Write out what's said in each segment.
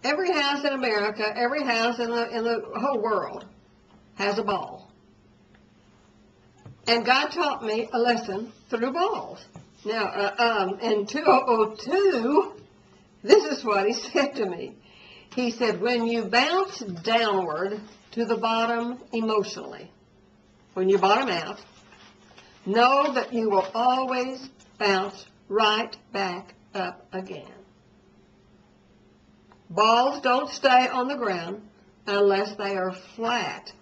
Every house in America, every house in the whole world has a ball. And God taught me a lesson through balls. Now, in 2002, this is what he said to me. He said, when you bounce downward to the bottom emotionally, when you bottom out, know that you will always bounce right back up again. Balls don't stay on the ground unless they are flat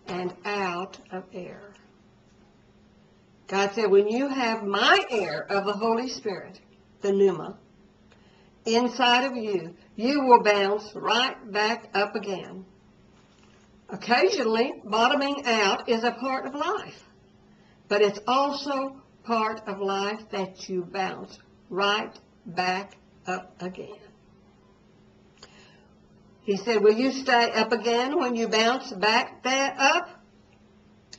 and out of air. God said, when you have my air of the Holy Spirit, the pneuma, inside of you, you will bounce right back up again. Occasionally, bottoming out is a part of life, but it's also part of life that you bounce right back up again. He said, will you stay up again when you bounce back up?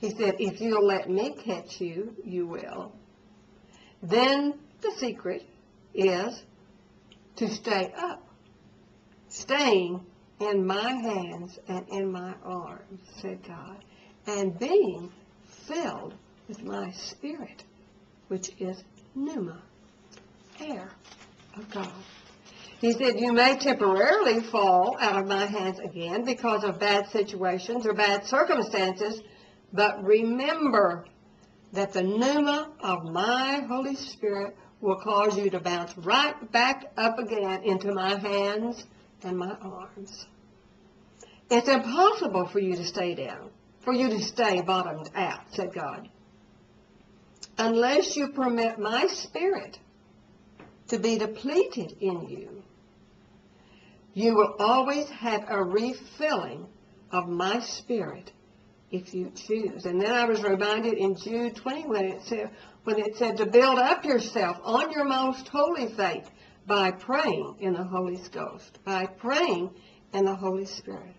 He said, if you'll let me catch you, you will. Then the secret is to stay up, staying in my hands and in my arms, said God, and being filled with my spirit, which is pneuma, air of God. He said, you may temporarily fall out of my hands again because of bad situations or bad circumstances, but remember that the pneuma of my Holy Spirit will cause you to bounce right back up again into my hands and my arms. It's impossible for you to stay down, for you to stay bottomed out, said God, unless you permit my spirit to be depleted in you. You will always have a refilling of my spirit if you choose. And then I was reminded in Jude 20 when it said to build up yourself on your most holy faith by praying in the Holy Ghost, by praying in the Holy Spirit.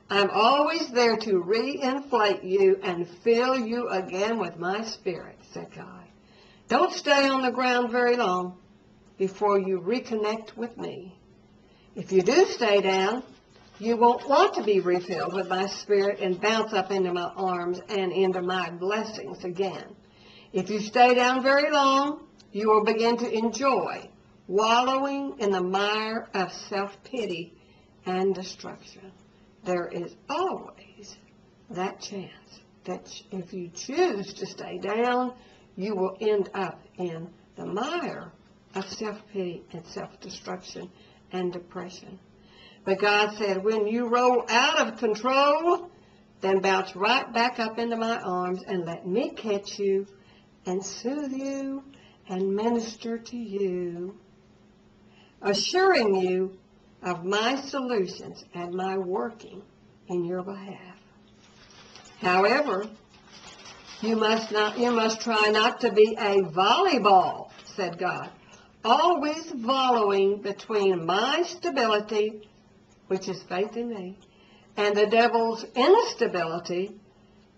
I'm always there to re-inflate you and fill you again with my spirit, said God. Don't stay on the ground very long before you reconnect with me. If you do stay down, you won't want to be refilled with my spirit and bounce up into my arms and into my blessings again. If you stay down very long, you will begin to enjoy wallowing in the mire of self-pity and destruction. There is always that chance that if you choose to stay down, you will end up in the mire of self-pity and self-destruction and depression. But God said, when you roll out of control, then bounce right back up into my arms and let me catch you and soothe you and minister to you, assuring you of my solutions and my working in your behalf. However, you must try not to be a volleyball, said God, always volleying between my stability, which is faith in me, and the devil's instability,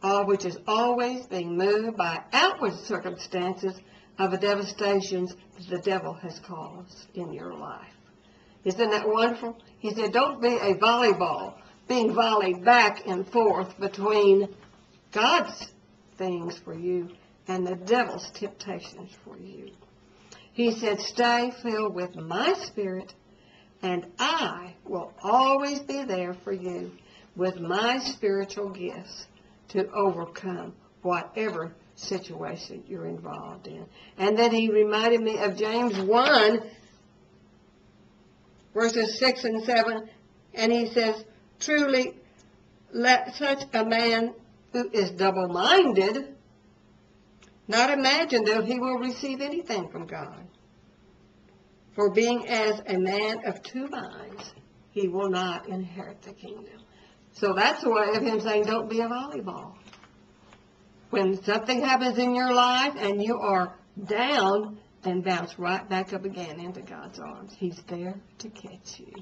which is always being moved by outward circumstances of the devastations the devil has caused in your life. Isn't that wonderful? He said, don't be a volleyball, being volleyed back and forth between God's things for you and the devil's temptations for you. He said, stay filled with my spirit, and I will always be there for you with my spiritual gifts to overcome whatever situation you're involved in. And then he reminded me of James 1, verses 6 and 7, and he says, truly, let such a man who is double-minded not imagine that he will receive anything from God. For being as a man of two minds, he will not inherit the kingdom. So that's a way of him saying, don't be a volleyball. When something happens in your life and you are down, then bounce right back up again into God's arms. He's there to catch you.